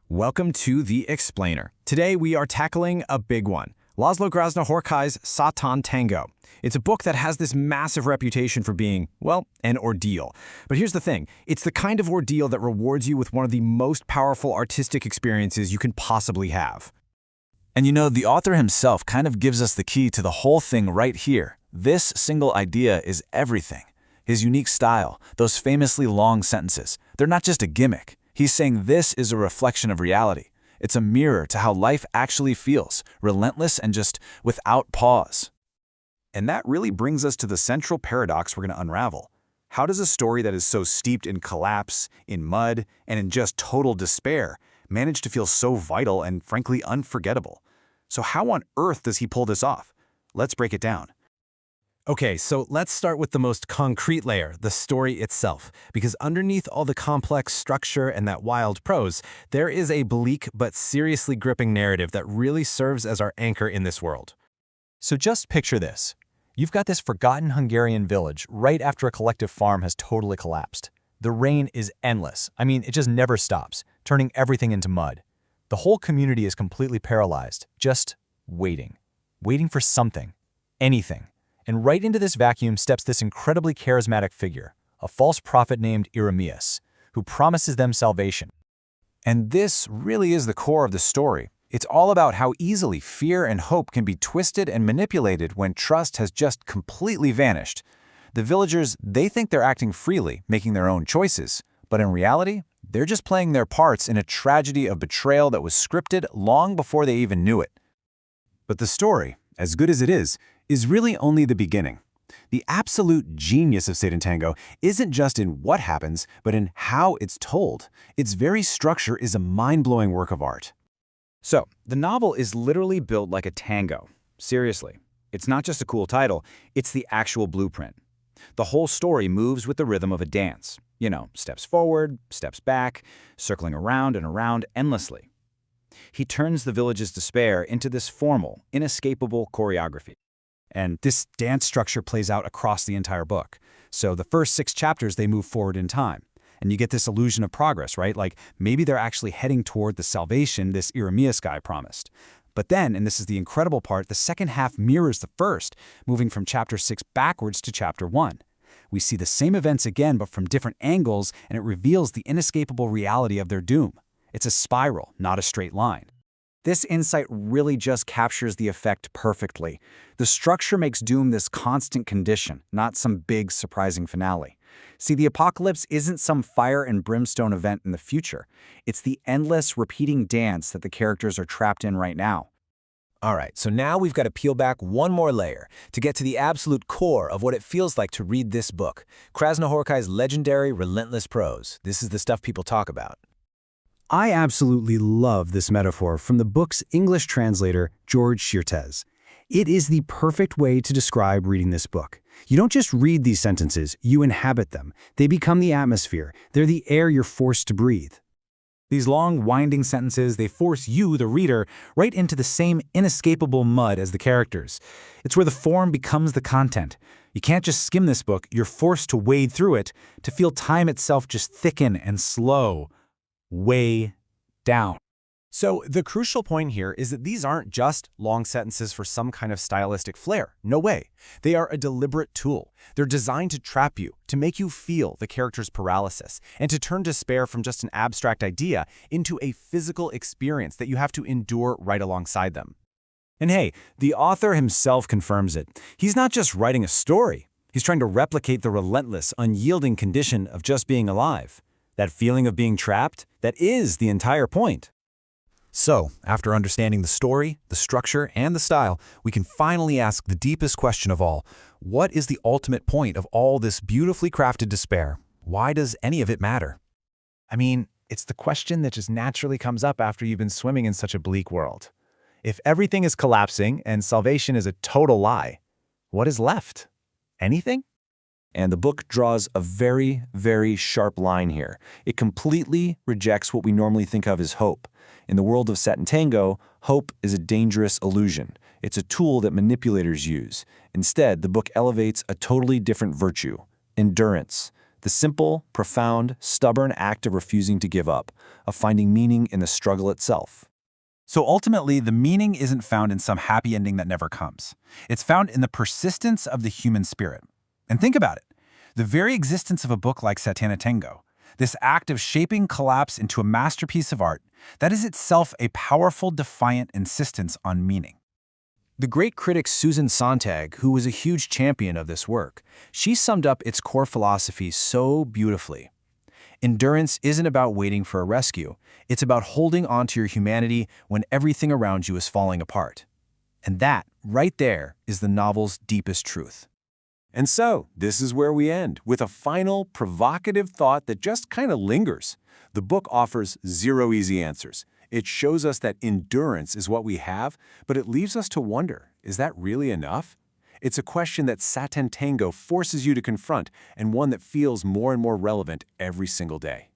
Welcome to The Explainer. Today we are tackling a big one, László Krasznahorkai's Satantango. It's a book that has this massive reputation for being, well, an ordeal. But here's the thing, it's the kind of ordeal that rewards you with one of the most powerful artistic experiences you can possibly have. And you know, the author himself kind of gives us the key to the whole thing right here. This single idea is everything. His unique style, those famously long sentences, they're not just a gimmick. He's saying this is a reflection of reality. It's a mirror to how life actually feels, relentless and just without pause. And that really brings us to the central paradox we're going to unravel. How does a story that is so steeped in collapse, in mud, and in just total despair manage to feel so vital and frankly unforgettable? So how on earth does he pull this off? Let's break it down. Okay, so let's start with the most concrete layer, the story itself, because underneath all the complex structure and that wild prose, there is a bleak but seriously gripping narrative that really serves as our anchor in this world. So just picture this. You've got this forgotten Hungarian village right after a collective farm has totally collapsed. The rain is endless. I mean, it just never stops, turning everything into mud. The whole community is completely paralyzed, just waiting. Waiting for something. Anything. And right into this vacuum steps this incredibly charismatic figure, a false prophet named Jeremias, who promises them salvation. And this really is the core of the story. It's all about how easily fear and hope can be twisted and manipulated when trust has just completely vanished. The villagers, they think they're acting freely, making their own choices, but in reality, they're just playing their parts in a tragedy of betrayal that was scripted long before they even knew it. But the story, as good as it is really only the beginning. The absolute genius of Satantango isn't just in what happens, but in how it's told. Its very structure is a mind-blowing work of art. So, the novel is literally built like a tango. Seriously. It's not just a cool title, it's the actual blueprint. The whole story moves with the rhythm of a dance. You know, steps forward, steps back, circling around and around endlessly. He turns the village's despair into this formal, inescapable choreography. And this dance structure plays out across the entire book. So the first 6 chapters, they move forward in time. And you get this illusion of progress, right? Like maybe they're actually heading toward the salvation this Jeremias guy promised. But then, and this is the incredible part, the second half mirrors the first, moving from chapter 6 backwards to chapter 1. We see the same events again, but from different angles, and it reveals the inescapable reality of their doom. It's a spiral, not a straight line. This insight really just captures the effect perfectly. The structure makes doom this constant condition, not some big, surprising finale. See, the apocalypse isn't some fire and brimstone event in the future. It's the endless, repeating dance that the characters are trapped in right now. All right, so now we've got to peel back one more layer to get to the absolute core of what it feels like to read this book, Krasznahorkai's legendary, relentless prose. This is the stuff people talk about. I absolutely love this metaphor from the book's English translator, George Shirtes. It is the perfect way to describe reading this book. You don't just read these sentences, you inhabit them. They become the atmosphere. They're the air you're forced to breathe. These long, winding sentences, they force you, the reader, right into the same inescapable mud as the characters. It's where the form becomes the content. You can't just skim this book, you're forced to wade through it, to feel time itself just thicken and slow. Way down. So the crucial point here is that these aren't just long sentences for some kind of stylistic flair. No way. They are a deliberate tool. They're designed to trap you, to make you feel the character's paralysis, and to turn despair from just an abstract idea into a physical experience that you have to endure right alongside them. And hey, the author himself confirms it. He's not just writing a story. He's trying to replicate the relentless, unyielding condition of just being alive. That feeling of being trapped, that is the entire point. So, after understanding the story, the structure, and the style, we can finally ask the deepest question of all. What is the ultimate point of all this beautifully crafted despair? Why does any of it matter? I mean, it's the question that just naturally comes up after you've been swimming in such a bleak world. If everything is collapsing and salvation is a total lie, what is left? Anything? And the book draws a very, very sharp line here. It completely rejects what we normally think of as hope. In the world of Satantango, hope is a dangerous illusion. It's a tool that manipulators use. Instead, the book elevates a totally different virtue, endurance. The simple, profound, stubborn act of refusing to give up, of finding meaning in the struggle itself. So ultimately, the meaning isn't found in some happy ending that never comes. It's found in the persistence of the human spirit. And think about it. The very existence of a book like Satantango, this act of shaping collapse into a masterpiece of art, that is itself a powerful, defiant insistence on meaning. The great critic Susan Sontag, who was a huge champion of this work, she summed up its core philosophy so beautifully. Endurance isn't about waiting for a rescue. It's about holding on to your humanity when everything around you is falling apart. And that, right there, is the novel's deepest truth. And so, this is where we end, with a final, provocative thought that just kind of lingers. The book offers zero easy answers. It shows us that endurance is what we have, but it leaves us to wonder, is that really enough? It's a question that Satantango forces you to confront, and one that feels more and more relevant every single day.